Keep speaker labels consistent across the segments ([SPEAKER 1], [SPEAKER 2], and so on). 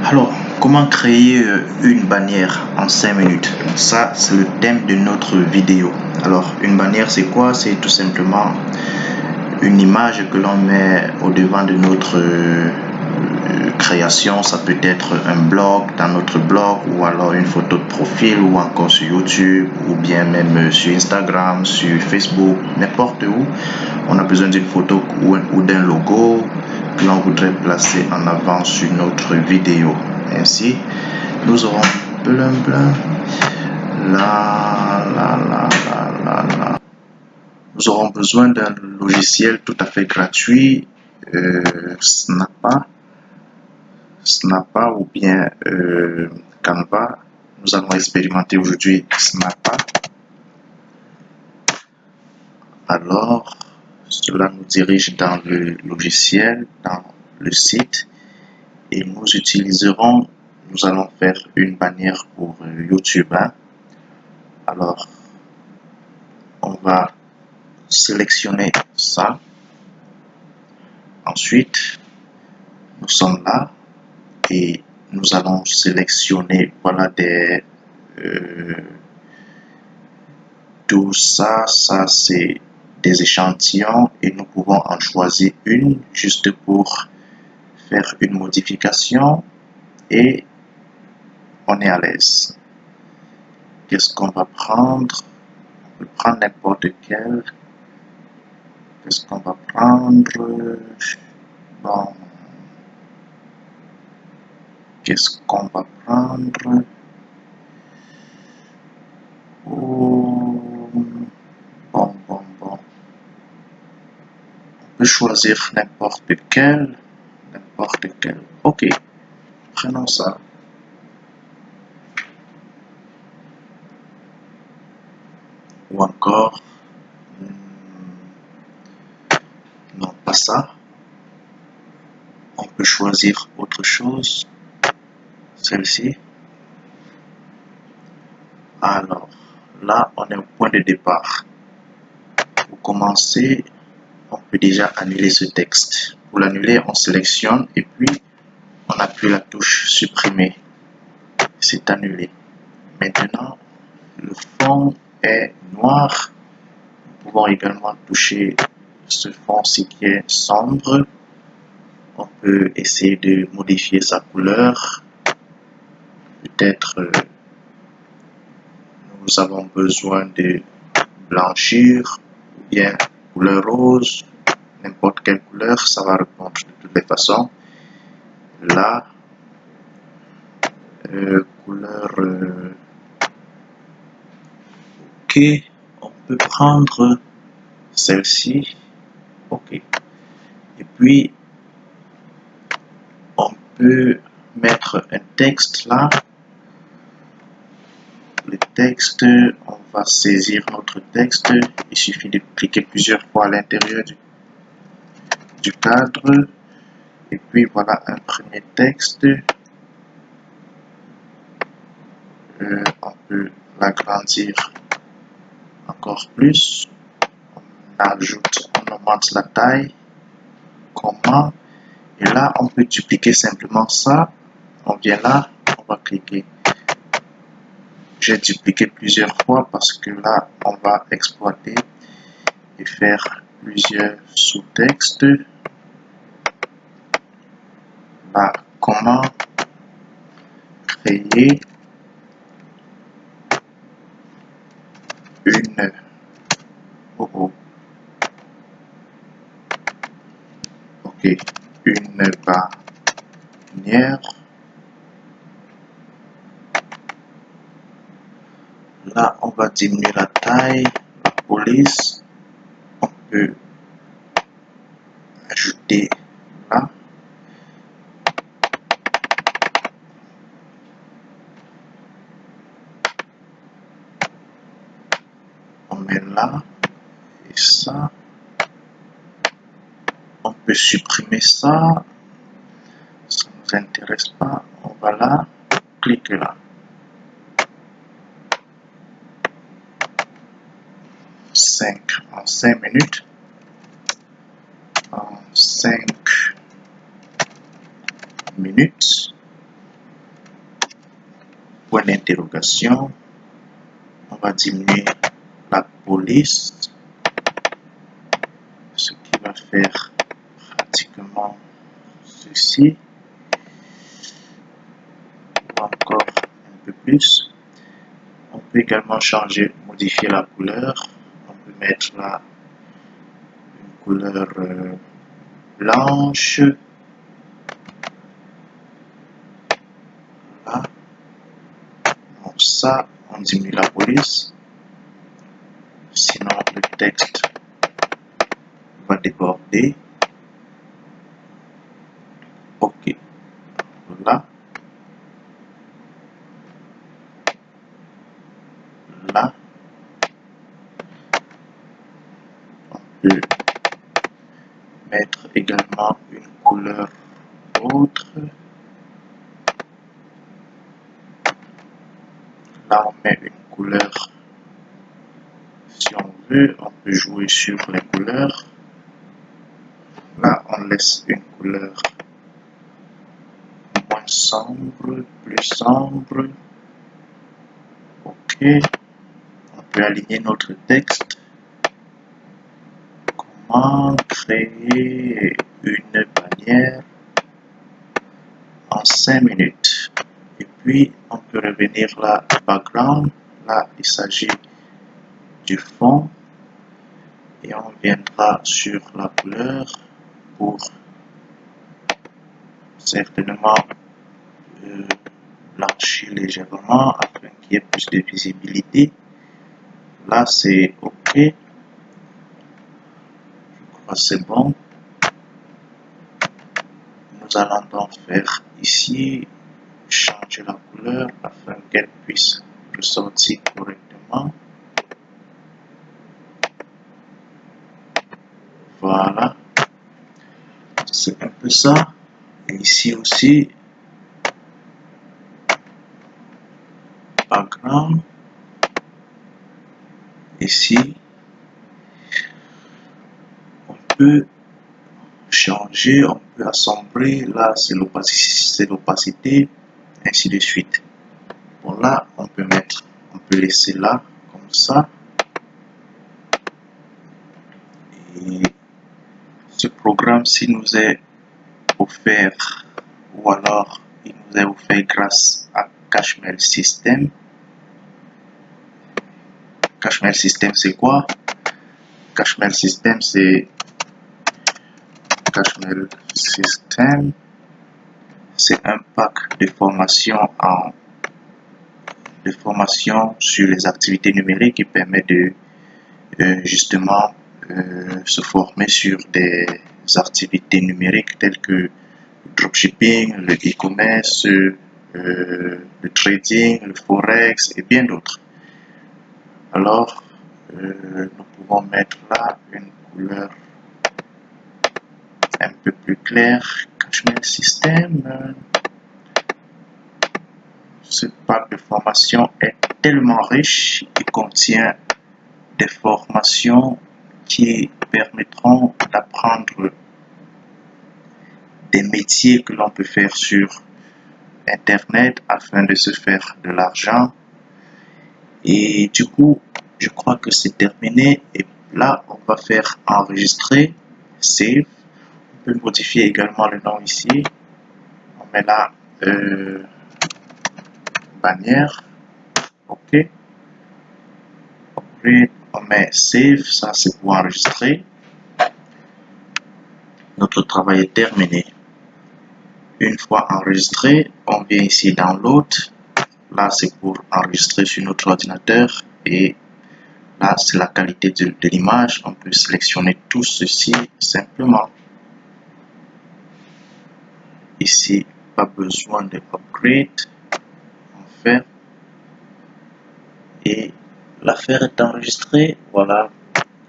[SPEAKER 1] Alors, comment créer une bannière en 5 minutes? Ça, c'est le thème de notre vidéo. Alors, une bannière, c'est quoi? C'est tout simplement une image que l'on met au devant de notre création. Ça peut être un blog, dans notre blog, ou alors une photo de profil, ou encore sur YouTube, ou bien même sur Instagram, sur Facebook, n'importe où. On a besoin d'une photo ou d'un logo que l'on voudrait placer en avant sur notre vidéo. Ainsi, nous aurons Nous aurons besoin d'un logiciel tout à fait gratuit, Snappa ou bien Canva. Nous allons expérimenter aujourd'hui Snappa. Alors, cela nous dirige dans le logiciel, dans le site, et nous allons faire une bannière pour YouTube. Alors, on va sélectionner ça. Ensuite, nous sommes là et nous allons sélectionner, voilà, tout ça c'est des échantillons et nous pouvons en choisir une juste pour faire une modification et on est à l'aise. Qu'est-ce qu'on va prendre? On peut prendre n'importe quel. Qu'est-ce qu'on va prendre? Bon. Qu'est-ce qu'on va prendre? Bon. On peut choisir n'importe quel. Ok. Prenons ça. Ou encore, non, pas ça. On peut choisir autre chose. Celle-ci. Alors, là, on est au point de départ. Pour commencer, on peut déjà annuler ce texte. Pour l'annuler, on sélectionne et puis on appuie la touche supprimer. C'est annulé. Maintenant, le fond est noir. Nous pouvons également toucher ce fond-ci qui est sombre. On peut essayer de modifier sa couleur. Peut-être nous avons besoin de blanchir ou bien couleur rose, n'importe quelle couleur, ça va répondre de toutes les façons. Là, couleur ok, on peut prendre celle-ci, ok, et puis on peut mettre un texte là. Le texte, on va saisir notre texte, il suffit de cliquer plusieurs fois à l'intérieur du cadre, et puis voilà un premier texte. On peut l'agrandir encore plus, on augmente la taille, comment, et là on peut dupliquer simplement ça. On vient là, on va cliquer. J'ai dupliqué plusieurs fois parce que là on va exploiter et faire plusieurs sous-textes. Là, comment créer une une bannière. Là, on va diminuer la taille, la police. On peut ajouter là. On met là et ça. On peut supprimer ça. Ça ne nous intéresse pas. On va là, clique là. 5 minutes. En 5 minutes, point d'interrogation. On va diminuer la police, ce qui va faire pratiquement ceci, ou encore un peu plus. On peut également changer, modifier la couleur. On peut mettre là une couleur blanche. Là. Donc ça, on diminue la police. Sinon, le texte va déborder. OK. Là. Là. On peut mettre également une couleur autre. Là, on met une couleur. Si on veut, on peut jouer sur les couleurs. Là, on laisse une couleur moins sombre, plus sombre. OK. On peut aligner notre texte. Comment créer une bannière en 5 minutes. Et puis, on peut revenir là, background. Là, il s'agit du fond. Et on viendra sur la couleur pour certainement blanchir légèrement afin qu'il y ait plus de visibilité. Là, c'est OK. Je crois que c'est bon. Nous allons donc faire ici, changer la couleur afin qu'elle puisse ressortir correctement. Voilà. C'est un peu ça. Et ici aussi, background. Ici, on peut changer, on peut assombrer. Là, c'est l'opacité, ainsi de suite. Bon, là, on peut laisser là, comme ça. Et ce programme, s'il nous est offert, ou alors il nous est offert grâce à Cashmere System. Cashmere System, c'est quoi? Cashmere System, c'est un pack de formation sur les activités numériques qui permet de justement se former sur des activités numériques telles que le dropshipping, le e-commerce, le trading, le forex et bien d'autres. Alors, nous pouvons mettre là une couleur un peu plus claire. Cashmere System. Ce pack de formation est tellement riche, il contient des formations qui permettront d'apprendre des métiers que l'on peut faire sur Internet afin de se faire de l'argent. Et du coup, je crois que c'est terminé. Et là, on va faire enregistrer, save. On peut modifier également le nom ici. On met là bannière. OK. Après, on met save. Ça, c'est pour enregistrer. Notre travail est terminé. Une fois enregistré, on vient ici download. Là, c'est pour enregistrer sur notre ordinateur. Et là, c'est la qualité de l'image. On peut sélectionner tout ceci simplement. Ici, pas besoin de upgrade. On fait. Et l'affaire est enregistrée. Voilà,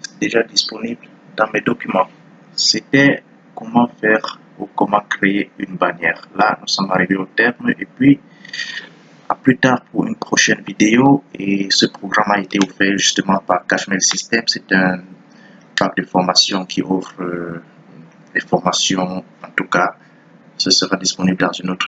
[SPEAKER 1] c'est déjà disponible dans mes documents. C'était comment faire ou comment créer une bannière. Là, nous sommes arrivés au terme. Et puis, à plus tard pour une prochaine vidéo. Et ce programme a été offert justement par Cashmere System. C'est un pack de formation qui offre des formations. En tout cas, ce sera disponible dans une autre